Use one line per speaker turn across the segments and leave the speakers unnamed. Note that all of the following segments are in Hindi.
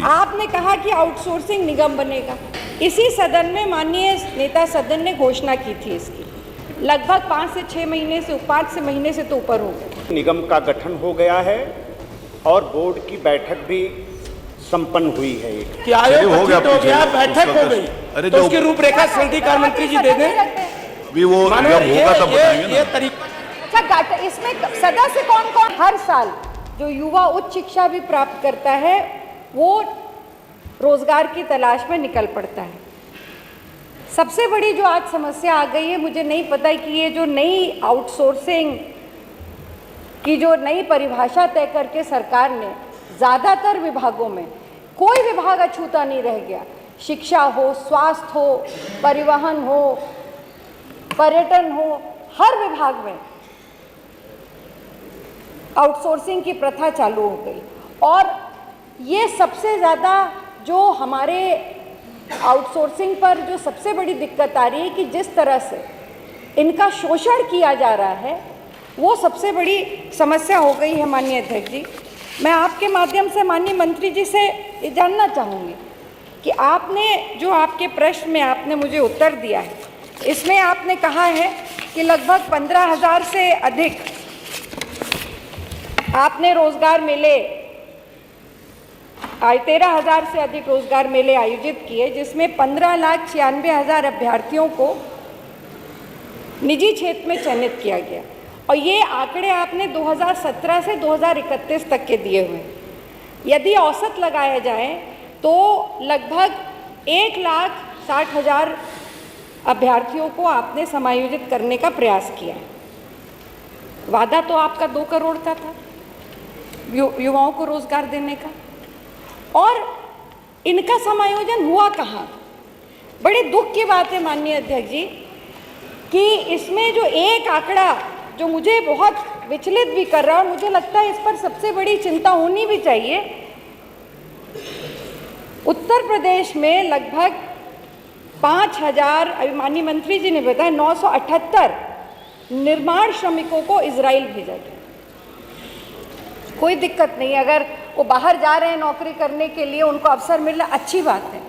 आपने कहा कि आउटसोर्सिंग निगम बनेगा। इसी सदन में माननीय नेता सदन ने घोषणा की थी इसकी, लगभग 5 से 6 महीने से 5 से महीने से तो ऊपर हो गए।
निगम का गठन हो गया है और बोर्ड की बैठक भी संपन्न हुई है।
कि आयोग हो गया, बैठक हो गई,
अरे
तो उसकी रूपरेखा संधिकार मंत्री जी दे दें।
भी वो जब होगा तब बताएंगे ना।
ये तरीका
अच्छा, इसमें सदस्य कौन कौन? हर साल जो युवा उच्च शिक्षा भी प्राप्त करता है वो रोजगार की तलाश में निकल पड़ता है। सबसे बड़ी जो आज समस्या आ गई है, मुझे नहीं पता कि ये जो नई आउटसोर्सिंग की जो नई परिभाषा तय करके सरकार ने, ज़्यादातर विभागों में कोई विभाग अछूता नहीं रह गया। शिक्षा हो, स्वास्थ्य हो, परिवहन हो, पर्यटन हो, हर विभाग में आउटसोर्सिंग की प्रथा चालू हो गई। और ये सबसे ज़्यादा जो हमारे आउटसोर्सिंग पर जो सबसे बड़ी दिक्कत आ रही है कि जिस तरह से इनका शोषण किया जा रहा है, वो सबसे बड़ी समस्या हो गई है। माननीय अध्यक्ष जी, मैं आपके माध्यम से माननीय मंत्री जी से ये जानना चाहूँगी कि आपने जो आपके प्रश्न में आपने मुझे उत्तर दिया है, इसमें आपने कहा है कि लगभग 15,000 से अधिक आपने रोजगार मेले 13,000 से अधिक रोजगार मेले आयोजित किए, जिसमें 15,96,000 अभ्यर्थियों को निजी क्षेत्र में चयनित किया गया। और ये आंकड़े आपने 2017 से 2031 तक के दिए हुए हैं। यदि औसत लगाया जाए तो लगभग 1,60,000 अभ्यर्थियों को आपने समायोजित करने का प्रयास किया है। वादा तो आपका 2 करोड़ का था युवाओं को रोजगार देने का, और इनका समायोजन हुआ कहाँ? बड़े दुख की बात है माननीय अध्यक्ष जी कि इसमें जो एक आंकड़ा जो मुझे बहुत विचलित भी कर रहा है, और मुझे लगता है इस पर सबसे बड़ी चिंता होनी भी चाहिए। उत्तर प्रदेश में लगभग 5,000, माननीय मंत्री जी ने बताया, 978 निर्माण श्रमिकों को इजराइल भेजा गया। कोई दिक्कत नहीं, अगर वो बाहर जा रहे हैं नौकरी करने के लिए, उनको अवसर मिल रहा, अच्छी बात है।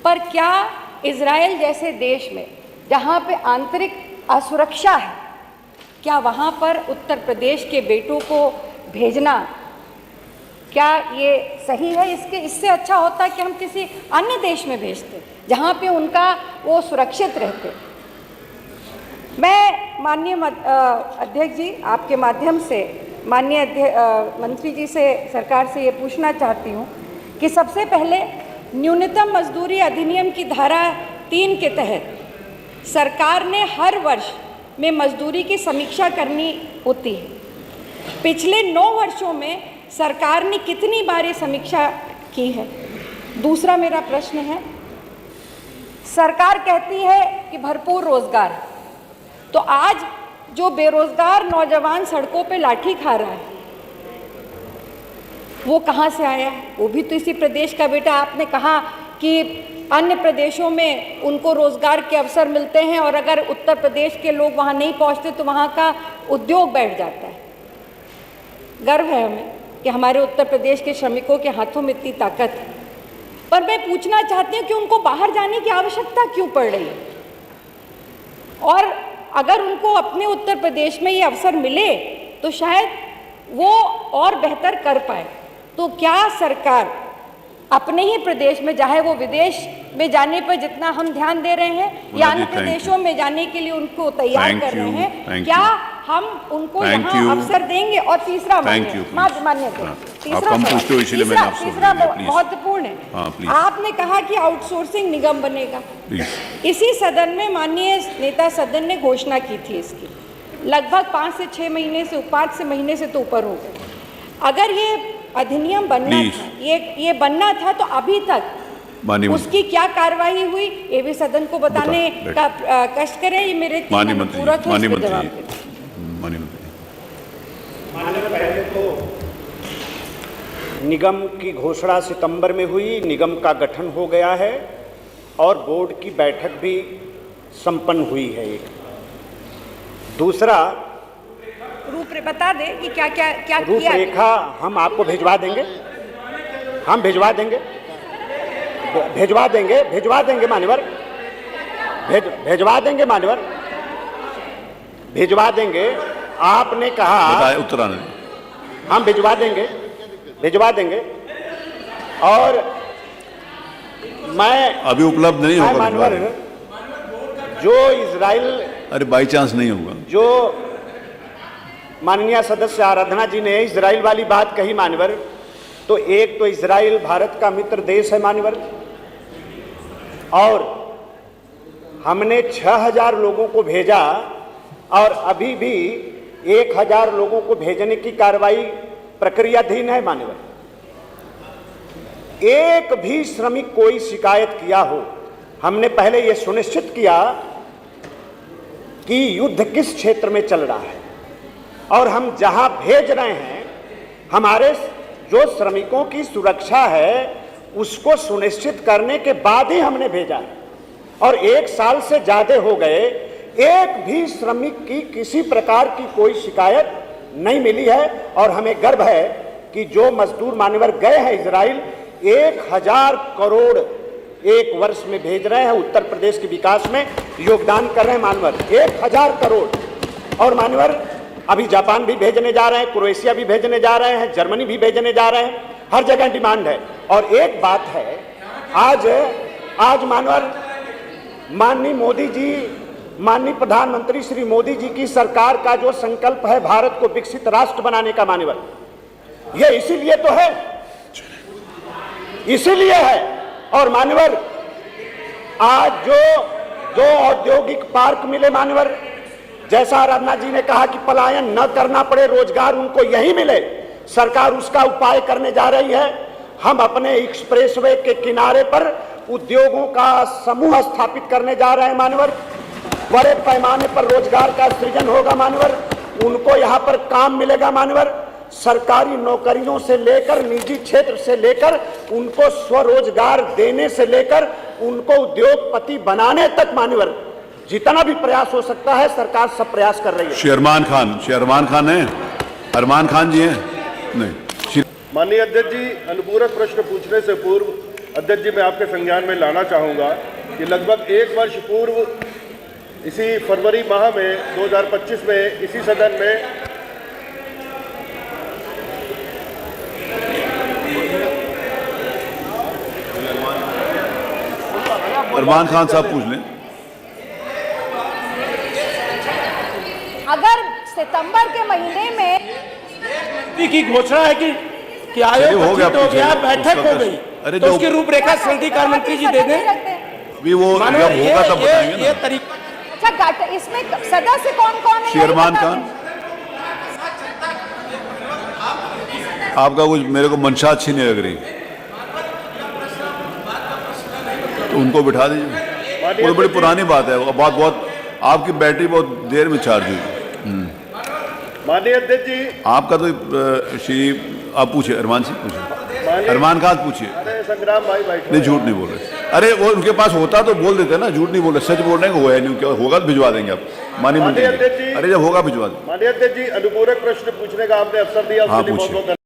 पर क्या इजराइल जैसे देश में जहाँ पे आंतरिक असुरक्षा है, क्या वहाँ पर उत्तर प्रदेश के बेटों को भेजना, क्या ये सही है? इससे अच्छा होता कि हम किसी अन्य देश में भेजते जहाँ पे उनका वो सुरक्षित रहते। मैं माननीय अध्यक्ष जी आपके माध्यम से माननीय मंत्री जी से, सरकार से ये पूछना चाहती हूँ कि सबसे पहले न्यूनतम मजदूरी अधिनियम की धारा 3 के तहत सरकार ने हर वर्ष में मजदूरी की समीक्षा करनी होती है। पिछले 9 वर्षों में सरकार ने कितनी बार ये समीक्षा की है? दूसरा मेरा प्रश्न है, सरकार कहती है कि भरपूर रोजगार, तो आज जो बेरोजगार नौजवान सड़कों पे लाठी खा रहा है वो कहाँ से आया है? वो भी तो इसी प्रदेश का बेटा। आपने कहा कि अन्य प्रदेशों में उनको रोजगार के अवसर मिलते हैं और अगर उत्तर प्रदेश के लोग वहाँ नहीं पहुँचते तो वहाँ का उद्योग बैठ जाता है। गर्व है हमें कि हमारे उत्तर प्रदेश के श्रमिकों के हाथों में इतनी ताकत है। पर मैं पूछना चाहती हूँ कि उनको बाहर जाने की आवश्यकता क्यों पड़ रही है? और अगर उनको अपने उत्तर प्रदेश में ये अवसर मिले तो शायद वो और बेहतर कर पाए। तो क्या सरकार अपने ही प्रदेश में, चाहे वो विदेश में जाने पर जितना हम ध्यान दे रहे हैं या अन्य प्रदेशों में जाने के लिए उनको तैयार कर रहे हैं, क्या हम उनको यहाँ अवसर देंगे? और तीसरा मान्य तीसरा महत्वपूर्ण है, आपने कहा कि आउटसोर्सिंग निगम बनेगा। इसी सदन में माननीय नेता सदन ने घोषणा की थी इसकी, लगभग 5 से 6 महीने से 5 महीने से तो ऊपर हो गए। अगर ये अधिनियम बनना था, ये बनना था, तो अभी तक उसकी क्या कार्रवाई हुई ये भी सदन को बताने का कष्ट करें। ये मेरे पूरा
पहले तो निगम की घोषणा सितंबर में हुई, निगम का गठन हो गया है और बोर्ड की बैठक भी संपन्न हुई है। दूसरा,
बता दे कि क्या क्या क्या
रूपरेखा हम आपको भिजवा देंगे। हम भिजवा देंगे, भिजवा देंगे, भिजवा देंगे मान्यवर, भिजवा देंगे मान्यवर, भिजवा देंगे। आपने कहा
उत्तराखंड
हम भिजवा देंगे, भिजवा देंगे। और मैं
अभी उपलब्ध नहीं होगा
मान्यवर, जो इजराइल,
अरे बाई चांस नहीं होगा,
जो माननीय सदस्य आराधना जी ने इजराइल वाली बात कही मान्यवर, तो एक तो इजराइल भारत का मित्र देश है मान्यवर, और हमने 6000 लोगों को भेजा और अभी भी 1000 लोगों को भेजने की कार्रवाई प्रक्रियाधीन है मान्यवर। एक भी श्रमिक कोई शिकायत किया हो, हमने पहले यह सुनिश्चित किया कि युद्ध किस क्षेत्र में चल रहा है, और हम जहां भेज रहे हैं हमारे जो श्रमिकों की सुरक्षा है उसको सुनिश्चित करने के बाद ही हमने भेजा है। और 1 साल से ज्यादा हो गए, एक भी श्रमिक की किसी प्रकार की कोई शिकायत नहीं मिली है। और हमें गर्व है कि जो मजदूर मान्यवर गए हैं इजराइल, 1000 करोड़ एक वर्ष में भेज रहे हैं, उत्तर प्रदेश के विकास में योगदान कर रहे हैं मान्यवर, 1000 करोड़। और मान्यवर अभी जापान भी भेजने जा रहे हैं, क्रोएशिया भी भेजने जा रहे हैं, जर्मनी भी भेजने जा रहे हैं, हर जगह डिमांड है। और एक बात है, आज मान्यवर माननीय मोदी जी, माननीय प्रधानमंत्री श्री मोदी जी की सरकार का जो संकल्प है भारत को विकसित राष्ट्र बनाने का मान्यवर, यह इसीलिए तो है, इसीलिए है। और मान्यवर आज जो 2 औद्योगिक पार्क मिले मान्यवर, जैसा आराधना जी ने कहा कि पलायन न करना पड़े, रोजगार उनको यही मिले, सरकार उसका उपाय करने जा रही है। हम अपने एक्सप्रेसवे के किनारे पर उद्योगों का समूह स्थापित करने जा रहे हैं मान्यवर, बड़े पैमाने पर रोजगार का सृजन होगा मान्यवर, उनको यहाँ पर काम मिलेगा मान्यवर। सरकारी नौकरियों से लेकर निजी क्षेत्र से लेकर उनको स्वरोजगार देने से लेकर उनको उद्योगपति बनाने तक मान्यवर जितना भी प्रयास हो सकता है सरकार सब प्रयास कर रही है।
शेरमान खान है, अरमान खान जी हैं, नहीं।
माननीय अध्यक्ष जी, अनुपूरक प्रश्न पूछने से पूर्व अध्यक्ष जी मैं आपके संज्ञान में लाना चाहूँगा कि लगभग 1 वर्ष पूर्व इसी फरवरी माह में 2025 में इसी सदन में
अरमान खान साहब पूछ लें।
अगर सितंबर के महीने में
की घोषणा है कि आयोग
हो गया,
गठित हो गया, बैठक हो गई,
अरे
तो
जो
उसकी रूपरेखा संधि कार्य मंत्री जी दे दें।
भी वो जब होगा तब बताएंगे
ये
ना।
तरीका,
अच्छा, इसमें सदस्य कौन कौन है?
शेरमान खान, आपका कुछ मेरे को मंशा अच्छी नहीं लग रही, तो उनको बिठा दीजिए। वो बड़ी पुरानी बात है, बहुत आपकी बैटरी बहुत देर में चार्ज हुई।
माननीय अध्यक्ष जी,
आपका तो श्री आप पूछिए, अरमान से पूछिए, अरमान खान पूछिए।
अरे संग्राम भाई बैठे,
नहीं झूठ नहीं बोल रहे, अरे वो उनके पास होता तो बोल देते ना, झूठ नहीं बोल रहे, सच बोल रहे हैं। हुआ है नहीं, क्या होगा तो भिजवा देंगे आप, माननीय मंत्री जी। अरे जब होगा भिजवा देंगे।
माननीय अध्यक्ष जी, अनुपूरक प्रश्न पूछने का आपने अवसर दिया,
हाँ,
उसके लिए
पूछिए।
बहुत-बहुत